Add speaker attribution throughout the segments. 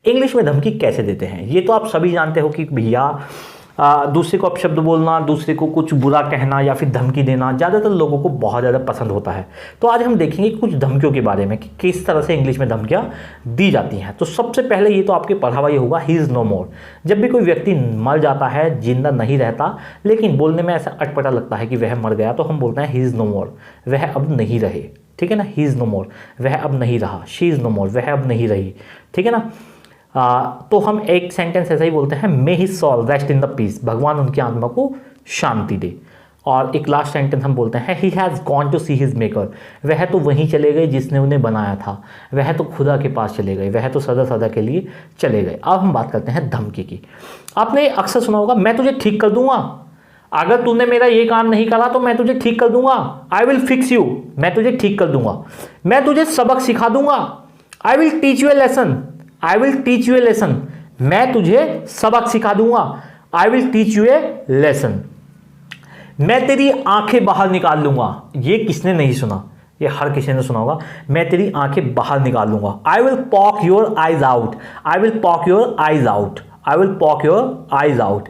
Speaker 1: English में धमकी कैसे देते हैं? ये तो आप सभी जानते हो कि भैया दूसरे को अपशब्द बोलना, दूसरे को कुछ बुरा कहना या फिर धमकी देना ज़्यादातर लोगों को बहुत ज़्यादा पसंद होता है। तो आज हम देखेंगे कुछ धमकियों के बारे में कि किस तरह से इंग्लिश में धमकियाँ दी जाती हैं। तो सबसे पहले ये तो आपके पढ़ा हुआ ये होगा, ही इज़ नो मोर। जब भी कोई व्यक्ति मर जाता है, जिंदा नहीं रहता, लेकिन बोलने में ऐसा अटपटा लगता है कि वह मर गया, तो हम बोलते हैं ही इज़ नो मोर, वह अब नहीं रहे। ठीक है ना, ही इज़ नो मोर, वह अब नहीं रहा। शी इज़ नो मोर, वह अब नहीं रही। ठीक है ना। तो हम एक सेंटेंस ऐसा ही बोलते हैं, may his soul rest in the peace, भगवान उनकी आत्मा को शांति दे। और एक लास्ट सेंटेंस हम बोलते हैं, he has gone to see his maker, वह तो वहीं चले गए जिसने उन्हें बनाया था, वह तो खुदा के पास चले गए, वह तो सदा सदा के लिए चले गए। अब हम बात करते हैं धमकी की। आपने अक्सर सुना होगा, मैं तुझे ठीक कर दूंगा, अगर तूने मेरा ये काम नहीं करा तो मैं तुझे ठीक कर दूंगा, आई विल फिक्स यू, मैं तुझे ठीक कर दूंगा, मैं तुझे सबक सिखा दूंगा, I will teach you a lesson, I will teach you a lesson, मैं तुझे सबक सिखा दूंगा, I will teach you a lesson, मैं तेरी आंखें बाहर निकाल लूंगा। ये किसने नहीं सुना? ये हर किसी ने सुना होगा, मैं तेरी आंखें बाहर निकाल लूंगा, I will pock your eyes out, I will pock your eyes out, I will pock your eyes out,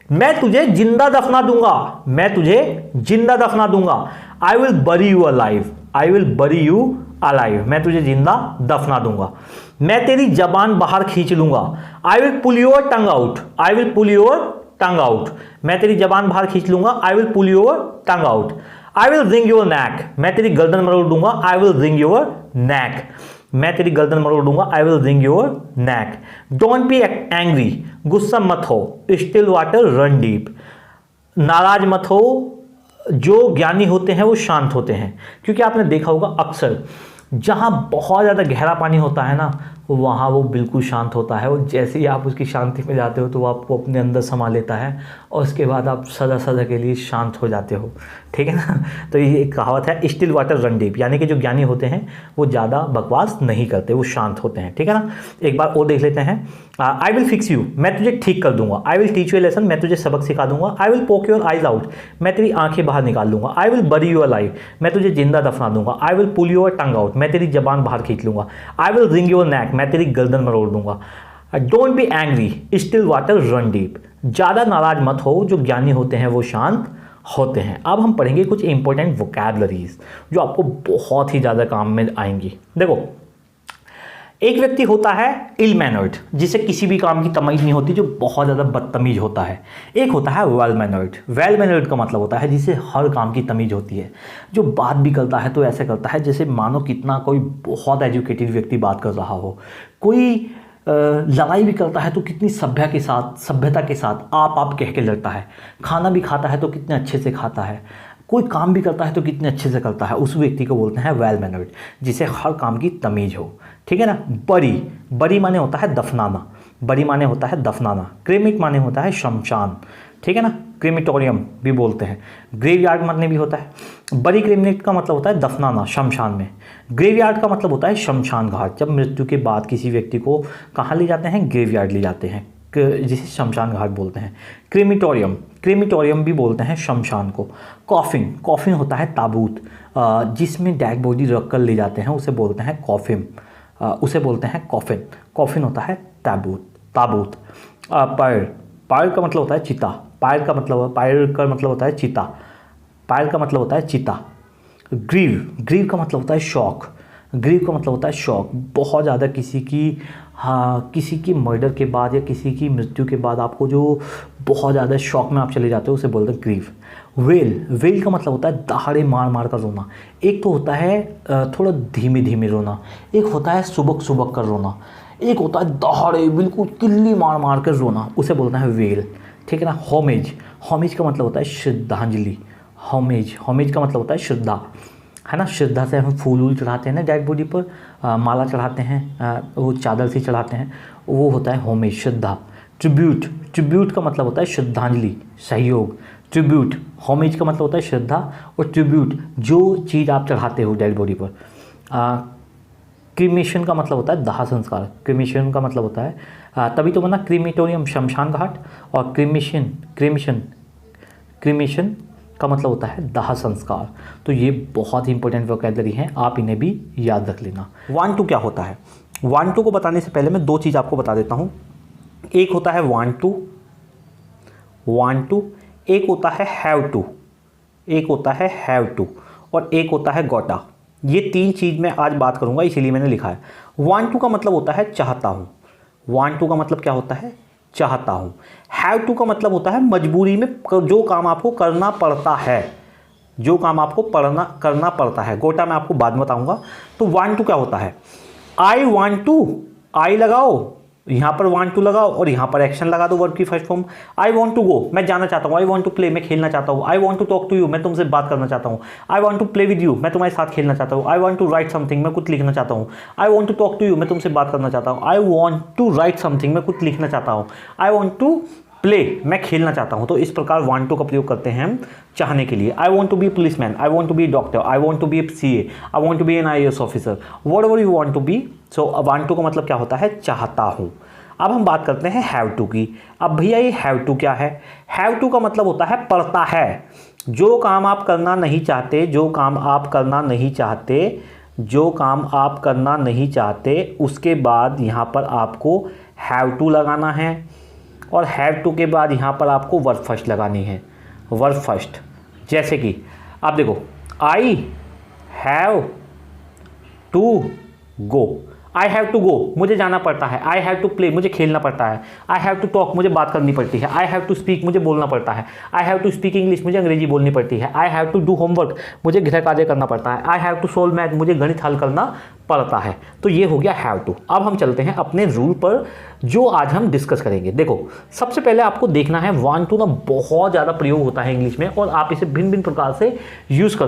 Speaker 1: मैं तुझे जिंदा दफना दूंगा, मैं तुझे जिंदा दफना दूंगा, I will bury you alive, I will bury you alive, मैं तुझे जिंदा दफना दूंगा, मैं तेरी जबान बाहर खींच लूंगा, I will pull your tongue out, I will pull your tongue out, मैं तेरी जबान बाहर खींच लूंगा, I will pull your tongue out, I will wring your neck, मैं तेरी गर्दन मरोड़ दूंगा, I will wring your neck, मैं तेरी गर्दन मरोड़ दूंगा, I will wring your neck, don't be angry, गुस्सा मत हो, स्टिल वाटर रन डीप, नाराज मत हो, जो ज्ञानी होते हैं वो शांत होते हैं। क्योंकि आपने देखा होगा अक्सर जहाँ बहुत ज़्यादा गहरा पानी होता है ना, वहाँ वो बिल्कुल शांत होता है, और जैसे ही आप उसकी शांति में जाते हो तो वो आपको अपने अंदर समा लेता है और उसके बाद आप सदा सदा के लिए शांत हो जाते हो। ठीक है ना। तो ये एक कहावत है, स्टिल वाटर रन डीप, यानी कि जो ज्ञानी होते हैं वो ज़्यादा बकवास नहीं करते, वो शांत होते हैं। ठीक है ना। एक बार और देख लेते हैं, आई विल फिक्स यू, मैं तुझे ठीक कर दूंगा, I will teach you a lesson, मैं तुझे सबक सिखा दूंगा, I will poke your eyes out, मैं तेरी आंखें बाहर निकाल दूंगा, I will bury you alive, मैं तुझे जिंदा दफना दूंगा, I will pull your tongue out, मैं तेरी जबान बाहर खींच लूंगा, I will wring your neck, मैं तेरी गर्दन मरोड़ दूंगा, don't be angry, still water run deep, ज़्यादा नाराज मत हो, जो ज्ञानी होते हैं वो शांत होते हैं। अब हम पढ़ेंगे कुछ इंपॉर्टेंट वोकैबुलरीज जो आपको बहुत ही ज़्यादा काम में आएंगी। देखो, एक व्यक्ति होता है इल मैनर्ड, जिसे किसी भी काम की तमीज नहीं होती, जो बहुत ज़्यादा बदतमीज होता है। एक होता है वेल मैनर्ड, वेल मैनर्ड का मतलब होता है जिसे हर काम की तमीज होती है, जो बात भी करता है तो ऐसे करता है जैसे मानो कितना कोई बहुत एजुकेटेड व्यक्ति बात कर रहा हो, कोई लड़ाई भी करता है तो कितनी सभ्यता के साथ आप कह के लड़ता है, खाना भी खाता है तो कितने अच्छे से खाता है, कोई काम भी करता है तो कितने अच्छे से करता है, उस व्यक्ति को बोलते हैं वेल मैनर्ड, जिसे हर काम की तमीज हो। ठीक है ना। बरी, बरी माने होता है दफनाना, बरी माने होता है दफनाना, क्रेमिट माने होता है शमशान। ठीक है ना, क्रेमिटोरियम भी बोलते हैं, ग्रेवयार्ड माने भी होता है। बरी क्रेमिट का मतलब होता है दफनाना शमशान में, ग्रेवयार्ड का मतलब होता है शमशान घाट, जब मृत्यु के बाद किसी व्यक्ति को कहाँ ले जाते हैं, ग्रेवयार्ड ले जाते हैं, जिसे शमशान घाट बोलते हैं। क्रेमिटोरियम, क्रेमिटोरियम भी बोलते हैं शमशान को। कॉफिन, कॉफिन होता है ताबूत, जिसमें डेड बॉडी रख कर ले जाते हैं, उसे बोलते हैं कॉफिन, उसे बोलते हैं कॉफिन। कॉफिन होता है ताबूत, ताबूत। पायर, पायर का मतलब होता है चिता, पायर का मतलब होता है चिता, पायर का मतलब होता है चिता। ग्रीव, ग्रीव का मतलब होता है शौक, ग्रीव का मतलब होता है शौक, बहुत ज़्यादा किसी की मर्डर के बाद या किसी की मृत्यु के बाद आपको जो बहुत ज़्यादा शौक में आप चले जाते हो, उसे बोलते हैं ग्रीव। वेल, वेल का मतलब होता है दहाड़े मार मार कर रोना। एक तो होता है थोड़ा धीमे धीमे रोना, एक होता है सुबक सुबक कर रोना, एक होता है दहाड़े बिल्कुल किल्ली मार मार कर रोना, उसे बोलते हैं वेल। ठीक है ना। होमेज, होमेज का मतलब होता है श्रद्धांजलि, होमेज, होमेज का मतलब होता है श्रद्धा, है ना। श्रद्धा से हम फूल वूल चढ़ाते हैं ना डेड बॉडी पर, माला चढ़ाते हैं, वो चादर से चढ़ाते हैं, वो होता है होमेज, श्रद्धा। ट्रिब्यूट, ट्रिब्यूट का मतलब होता है श्रद्धांजलि, सहयोग। ट्रिब्यूट, होमेज का मतलब होता है श्रद्धा, और ट्रिब्यूट जो चीज़ आप चढ़ाते हो डेड बॉडी पर। क्रीमेशन का मतलब होता है दाह संस्कार, क्रीमेशन का मतलब होता है तभी तो बना क्रीमेटोरियम शमशान घाट, और क्रीमेशन का मतलब होता है दाह संस्कार। तो ये बहुत ही इंपॉर्टेंट वोकैबुलरी हैं, आप इन्हें भी याद रख लेना। 1 to क्या होता है? वांट टू को बताने से पहले मैं दो चीज़ आपको बता देता हूँ। एक होता है वांट टू, एक होता है हैव टू, एक होता है हैव टू, और एक होता है गोटा। ये तीन चीज़ मैं आज बात करूंगा, इसीलिए मैंने लिखा है। वांट टू का मतलब होता है चाहता हूँ। वांट टू का मतलब क्या होता है? चाहता हूँ। हैव टू का मतलब होता है मजबूरी में जो काम आपको करना पड़ता है, जो काम आपको करना पड़ता है। गोटा मैं आपको बाद में बताऊंगा। तो वांट टू क्या होता है? आई वांट टू, आई लगाओ, यहाँ पर वांट टू लगाओ और यहाँ पर एक्शन लगा दो वर्ब की first form. I want to go, मैं जाना चाहता हूँ। आई वांट टू प्ले, मैं खेलना चाहता हूँ। I want to talk to you, मैं तुमसे बात करना चाहता हूँ। I want to play with you, मैं तुम्हारे साथ खेलना चाहता हूँ। I want to write something, मैं कुछ लिखना चाहता हूँ। I want to talk to you, मैं तुमसे बात करना चाहता हूँ। I want to write something, मैं कुछ लिखना चाहता हूँ। आई वांट टू प्ले, मैं खेलना चाहता हूँ। तो इस प्रकार वांट टू का प्रयोग करते हैं हम चाहने के लिए। I want to be policeman, I want to be doctor, I want to be CA, I want to be an IAS officer, whatever you want to be. So want to का मतलब क्या होता है? चाहता हूँ। अब हम बात करते हैं हैव टू की। अब भैया ये हैव टू क्या है? हैव टू का मतलब होता है पड़ता है। जो काम आप करना नहीं चाहते, जो काम आप करना नहीं चाहते, जो काम आप करना नहीं चाहते, उसके बाद यहाँ पर आपको हैव टू लगाना है, और हैव टू के बाद यहाँ पर आपको वर्ब फर्स्ट लगानी है। वर्ब फर्स्ट, जैसे कि आप देखो, I have to go, I have to go, मुझे जाना पड़ता है। आई हैव टू प्ले, मुझे खेलना पड़ता है। आई हैव टू टॉक, मुझे बात करनी पड़ती है। आई हैव टू स्पीक, मुझे बोलना पड़ता है। I have to speak English, मुझे अंग्रेजी बोलनी पड़ती है। I have to do homework, मुझे गृह कार्य करना पड़ता है। I have to solve math, मुझे गणित हल करना पड़ता है। तो ये हो गया हैव टू। अब हम चलते हैं अपने रूल पर, जो आज हम डिस्कस करेंगे। देखो, सबसे पहले आपको देखना है वांट टू ना बहुत ज़्यादा प्रयोग होता है इंग्लिश में, और आप इसे भिन्न भिन्न प्रकार से यूज़ कर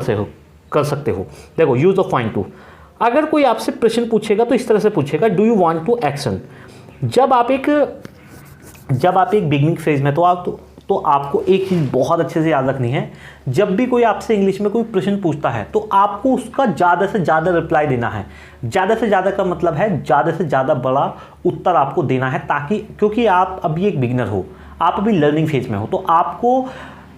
Speaker 1: सकते हो। देखो, यूज़ ऑफ वांट टू, अगर कोई आपसे प्रश्न पूछेगा तो इस तरह से पूछेगा, do you want to action. जब आप एक बिगिनिंग फेज में, तो आपको एक चीज़ बहुत अच्छे से याद रखनी है। जब भी कोई आपसे इंग्लिश में कोई प्रश्न पूछता है तो आपको उसका ज़्यादा से ज़्यादा रिप्लाई देना है। ज़्यादा से ज़्यादा का मतलब है ज़्यादा से ज़्यादा बड़ा उत्तर आपको देना है, ताकि, क्योंकि आप अभी एक बिगिनर हो, आप अभी लर्निंग फेज में हो, तो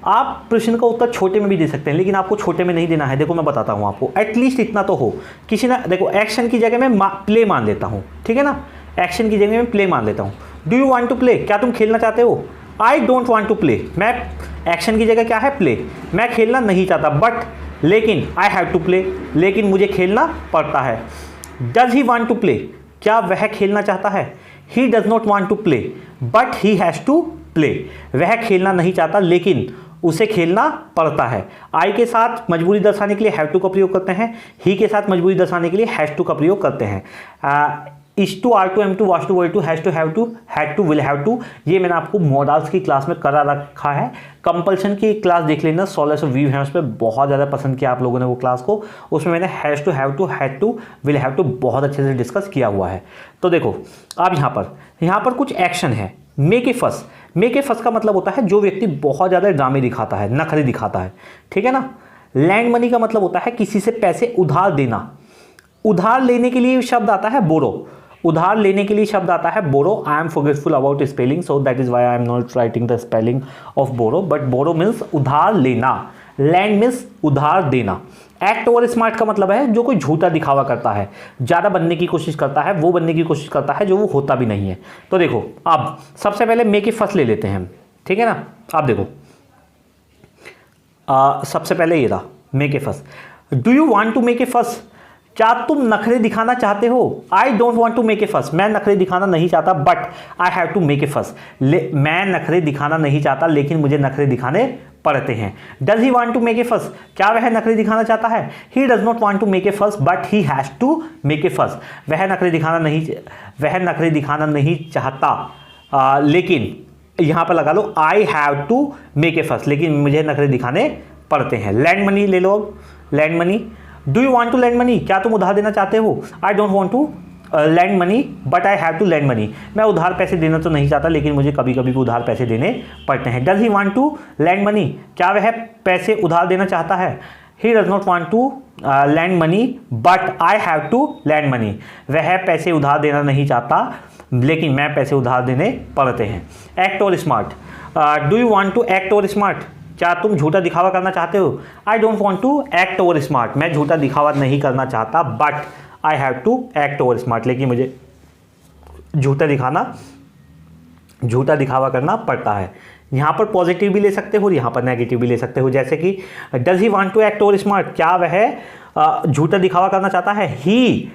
Speaker 1: आप प्रश्न का उत्तर छोटे में भी दे सकते हैं, लेकिन आपको छोटे में नहीं देना है। देखो, मैं बताता हूँ आपको, एटलीस्ट इतना तो हो। किसी ना, देखो, एक्शन की जगह मैं प्ले मान लेता हूँ, ठीक है ना। एक्शन की जगह मैं प्ले मान लेता हूँ। Do you want to play, क्या तुम खेलना चाहते हो? I don't want to play, मैं एक्शन की जगह क्या है? प्ले, मैं खेलना नहीं चाहता, बट, लेकिन आई हैव टू प्ले, लेकिन मुझे खेलना पड़ता है। Does he want to play, क्या वह खेलना चाहता है? He does not want to play but he has to play, वह खेलना नहीं चाहता लेकिन उसे खेलना पड़ता है। आई के साथ मजबूरी दर्शाने के लिए हैव टू का प्रयोग करते हैं। ही के साथ मजबूरी दर्शाने के लिए हैज़ टू का प्रयोग करते हैं। Is to, are to, am to, was to, were to, has to, have to, had to, will have to, ये मैंने आपको मॉडल्स की क्लास में करा रखा है। कंपल्शन की क्लास देख लेना, 1600 व्यू है उस पर, बहुत ज़्यादा पसंद किया आप लोगों ने वो क्लास को। उसमें मैंने has to, have to, had to, will have to बहुत अच्छे से डिस्कस किया हुआ है। तो देखो, अब यहाँ पर कुछ एक्शन है। मेक ए फस, मेक ए फस का मतलब होता है जो व्यक्ति बहुत ज़्यादा ड्रामे दिखाता है, नखरे दिखाता है, ठीक है ना। लैंड मनी का मतलब होता है किसी से पैसे उधार देना। उधार लेने के लिए शब्द आता है बोरो, उधार लेने के लिए शब्द आता है borrow. I am forgetful about spelling, so that is why I am not writing the spelling of borrow, but borrow means उधार लेना, लैंड मीन्स उधार देना। एक्ट ओवर स्मार्ट का मतलब है जो कोई झूठा दिखावा करता है, ज़्यादा बनने की कोशिश करता है, वो बनने की कोशिश करता है जो वो होता भी नहीं है। तो देखो, अब सबसे पहले मेक ए फस ले लेते हैं हम, ठीक है ना। आप देखो, सबसे पहले ये रहा make a fuss. Do you want to make a fuss, क्या तुम नखरे दिखाना चाहते हो? I don't want to make a fuss, मैं नखरे दिखाना नहीं चाहता, but I have to make a fuss, मैं नखरे दिखाना नहीं चाहता लेकिन मुझे नखरे दिखाने पड़ते हैं। Does he want to make a fuss, क्या वह नखरे दिखाना चाहता है? He does not want to make a fuss but he has to make a fuss, वह नखरे दिखाना नहीं चाहता, लेकिन यहाँ पर लगा लो I have to make a fuss, लेकिन मुझे नखरे दिखाने पड़ते हैं। लैंड मनी ले लो, lend money. Do you want to lend money, क्या तुम उधार देना चाहते हो? I don't want to lend money but I have to lend money, मैं उधार पैसे देना तो नहीं चाहता लेकिन मुझे कभी कभी उधार पैसे देने पड़ते हैं। Does he want to lend money, क्या वह पैसे उधार देना चाहता है? He does not want to lend money but I have to lend money, वह पैसे उधार देना नहीं चाहता लेकिन मैं पैसे उधार देने पड़ते हैं। Act over smart, do you want to act over smart, क्या तुम झूठा दिखावा करना चाहते हो? I don't want to act over smart, मैं झूठा दिखावा नहीं करना चाहता but I have to act over smart, लेकिन मुझे झूठा दिखावा करना पड़ता है। यहाँ पर पॉजिटिव भी ले सकते हो और यहाँ पर नेगेटिव भी ले सकते हो, जैसे कि does he want to act over smart, क्या वह झूठा दिखावा करना चाहता है। He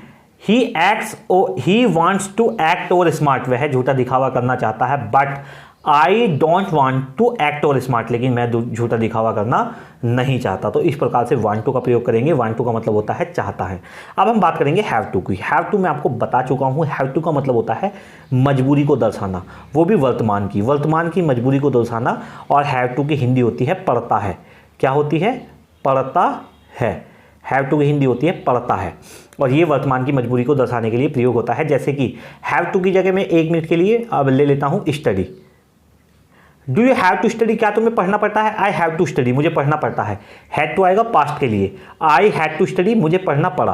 Speaker 1: wants to act over smart, वह झूठा दिखावा करना चाहता है, but I don't want to act over smart, लेकिन मैं झूठा दिखावा करना नहीं चाहता। तो इस प्रकार से वांट टू का प्रयोग करेंगे। वांट टू का मतलब होता है चाहता है। अब हम बात करेंगे हैव टू की। हैव टू मैं आपको बता चुका हूँ, हैव टू का मतलब होता है मजबूरी को दर्शाना, वो भी वर्तमान की मजबूरी को दर्शाना। और हैव टू की हिंदी होती है पड़ता है। क्या होती है? पड़ता है। हैव टू की हिंदी होती है पड़ता है, और ये वर्तमान की मजबूरी को दर्शाने के लिए प्रयोग होता है। जैसे कि हैव टू की जगह मैं 1 मिनट के लिए अब ले लेता हूँ study. Do you have to study, क्या तुम्हें पढ़ना पड़ता है? आई हैव टू स्टडी, मुझे पढ़ना पड़ता है। हैड टू आएगा पास्ट के लिए, आई हैड टू स्टडी, मुझे पढ़ना पड़ा।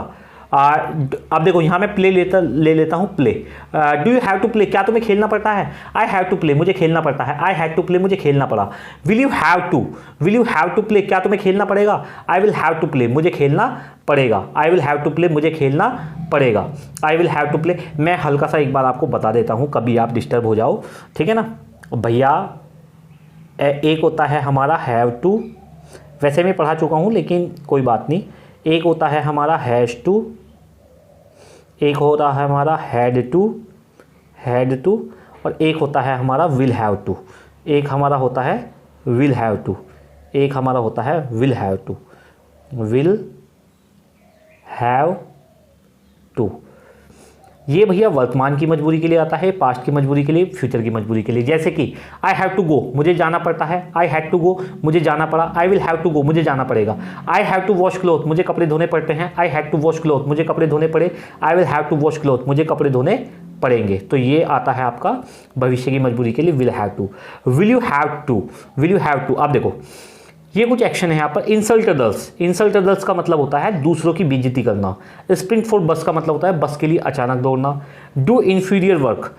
Speaker 1: अब देखो यहाँ मैं ले लेता हूँ play. Do you have to play, क्या तुम्हें खेलना पड़ता है? आई हैव टू प्ले, मुझे खेलना पड़ता है। आई हैड टू प्ले, मुझे खेलना पड़ा। Will you have to play, क्या तुम्हें खेलना पड़ेगा? I will have to play, मुझे खेलना पड़ेगा। I will have to play, मुझे खेलना पड़ेगा। I will have to play. मैं हल्का सा एक बार आपको बता देता हूँ, कभी आप डिस्टर्ब हो जाओ, ठीक है ना भैया। एक होता है हमारा हैव टू, वैसे मैं पढ़ा चुका हूँ लेकिन कोई बात नहीं। एक होता है हमारा हैज़ टू, एक होता है हमारा हैड टू, और एक होता है हमारा विल हैव टू। एक हमारा होता है विल हैव टू, एक हमारा होता है विल हैव टू। ये भैया वर्तमान की मजबूरी के लिए आता है, पास्ट की मजबूरी के लिए, फ्यूचर की मजबूरी के लिए। जैसे कि आई हैव टू गो, मुझे जाना पड़ता है। आई हैड टू गो, मुझे जाना पड़ा। I will have to go, मुझे जाना पड़ेगा। I have to wash cloth, मुझे कपड़े धोने पड़ते हैं। I had to wash cloth, मुझे कपड़े धोने पड़े। I will have to wash cloth, मुझे कपड़े धोने पड़ेंगे। तो ये आता है आपका भविष्य की मजबूरी के लिए will have to. Will you have to. अब देखो ये कुछ एक्शन है यहाँ पर। इंसल्ट अदर्स का मतलब होता है दूसरों की बेइज्जती करना। स्प्रिंट फॉर बस का मतलब होता है बस के लिए अचानक दौड़ना। डू इन्फीरियर वर्क,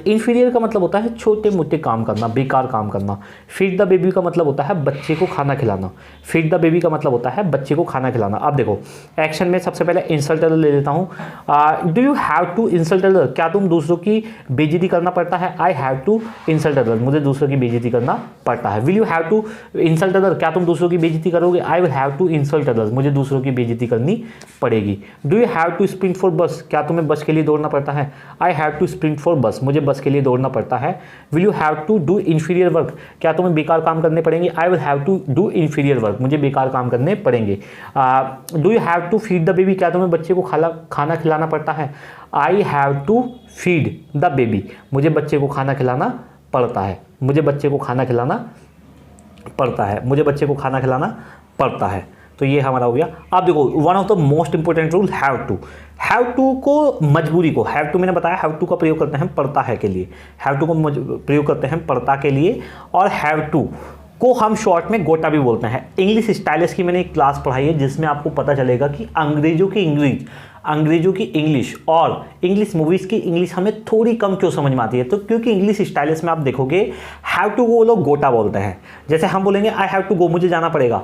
Speaker 1: इन्फीरियर का मतलब होता है छोटे मोटे काम करना, बेकार काम करना। फीड द बेबी का मतलब होता है बच्चे को खाना खिलाना। फीड द बेबी का मतलब होता है बच्चे को खाना खिलाना। अब देखो एक्शन में सबसे पहले इंसल्ट अदर ले लेता हूँ। Do you have to insult other, क्या तुम दूसरों की बेइज्जती करना पड़ता है? I have to insult other, मुझे दूसरों की बेइज्जती करना पड़ता है। Will you have to insult other, क्या तुम दूसरों की बेइज्जती करोगे? I will have to insult others, मुझे दूसरों की बेइज्जती करनी पड़ेगी। Do you have to sprint for bus, क्या तुम्हें बस के लिए दौड़ना पड़ता है? I have to sprint for bus, मुझे बस के लिए दौड़ना पड़ता है। Will you have to do inferior work, क्या तुम्हें बेकार काम करने पड़ेंगे? I will have to do inferior work, मुझे बेकार काम करने पड़ेंगे। Do you have to feed the baby, क्या तुम्हें बच्चे को खाना खिलाना पड़ता है? I have to feed the baby, मुझे बच्चे को खाना खिलाना पड़ता है। मुझे बच्चे को खाना खिलाना पड़ता है। तो ये हमारा हो गया। अब देखो one of the most important rule have to को मजबूरी को, हैव टू मैंने बताया हैव टू का प्रयोग करते हैं पड़ता है के लिए, हैव टू को प्रयोग करते हैं पड़ता के लिए। और हैव टू को हम शॉर्ट में गोटा भी बोलते हैं। इंग्लिश स्टाइलिश की मैंने एक क्लास पढ़ाई है जिसमें आपको पता चलेगा कि अंग्रेजों की इंग्लिश और इंग्लिश मूवीज़ की इंग्लिश हमें थोड़ी कम क्यों समझ में आती है। तो क्योंकि इंग्लिश स्टाइलिश में आप देखोगे हैव टू को वो लोग गोटा बोलते हैं। जैसे हम बोलेंगे आई हैव टू गो, मुझे जाना पड़ेगा,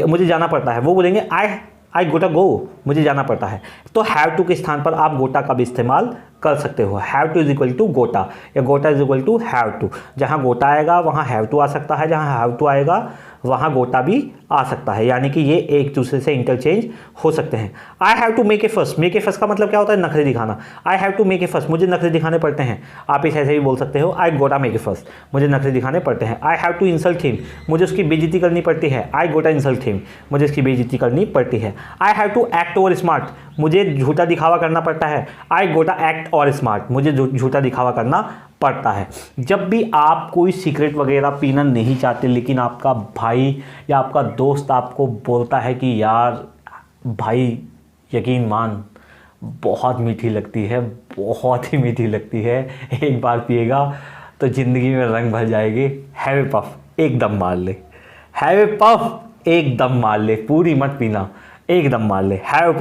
Speaker 1: मुझे जाना पड़ता है। वो बोलेंगे आई गोटा गो, मुझे जाना पड़ता है। तो हैव टू के स्थान पर आप गोटा का भी इस्तेमाल कर सकते हो। Have to is equal to gotta या gotta is equal to have to. जहाँ गोटा आएगा वहाँ हैव टू आ सकता है, जहाँ हैव टू आएगा वहाँ गोटा भी आ सकता है, यानी कि ये एक दूसरे से इंटरचेंज हो सकते हैं। I have to make a first, make a first का मतलब क्या होता है? नखरे दिखाना। I have to make a first, मुझे नखरे दिखाने पड़ते हैं। आप इसे ऐसे भी बोल सकते हो आई गोटा मेक ए फर्स्ट, मुझे नखरे दिखाने पड़ते हैं। I have to insult him, मुझे उसकी बेइज्जती करनी पड़ती है। आई गोटा इंसल्ट हिम, मुझे उसकी बेइज्जती करनी पड़ती है। I have to act over smart, मुझे झूठा दिखावा करना पड़ता है। आई गोटा एक्ट और स्मार्ट, मुझे झूठा दिखावा करना पड़ता है। जब भी आप कोई सिगरेट वगैरह पीना नहीं चाहते लेकिन आपका भाई या आपका दोस्त आपको बोलता है कि यार भाई यकीन मान बहुत मीठी लगती है, बहुत ही मीठी लगती है, एक बार पिएगा तो ज़िंदगी में रंग भर जाएगी, हैव ए पफ, एकदम मार ले। हैव ए पफ, एकदम मार ले, पूरी मत पीना, एकदम मार ले। हैव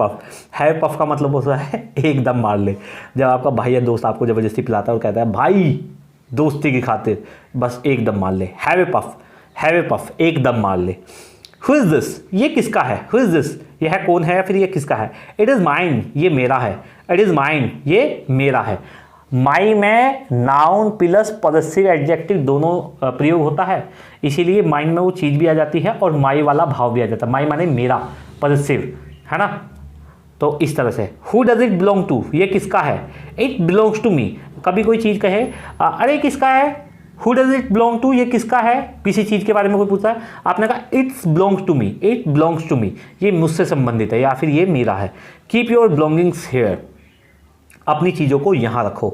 Speaker 1: पफ का मतलब होता है एकदम मार ले। जब आपका भाई या दोस्त आपको ज़बरदस्ती पिलाता है और कहता है भाई दोस्ती की खातिर बस एकदम मार ले, हैव ए पफ, एकदम मार ले। हु इज़ दिस, ये किसका है? हु इज़ दिस, ये है कौन है या फिर ये किसका है? इट इज़ माइन, ये मेरा है। इट इज़ माइन, ये मेरा है। माई में नाउन प्लस पॉजेसिव एडजेक्टिव दोनों प्रयोग होता है, इसीलिए माइंड में वो चीज़ भी आ जाती है और माई वाला भाव भी आ जाता है। माई माने मेरा, पॉजेसिव, है ना। तो इस तरह से who does it belong to, ये किसका है, इट बिलोंग्स टू मी। कभी कोई चीज़ कहे अरे किसका है, who does it belong to, ये किसका है, किसी चीज़ के बारे में कोई पूछा है, आपने कहा it's belongs to me, it belongs to me, ये मुझसे संबंधित है या फिर ये मेरा है। कीप योर बिलोंगिंग्स हेयर, अपनी चीज़ों को यहाँ रखो।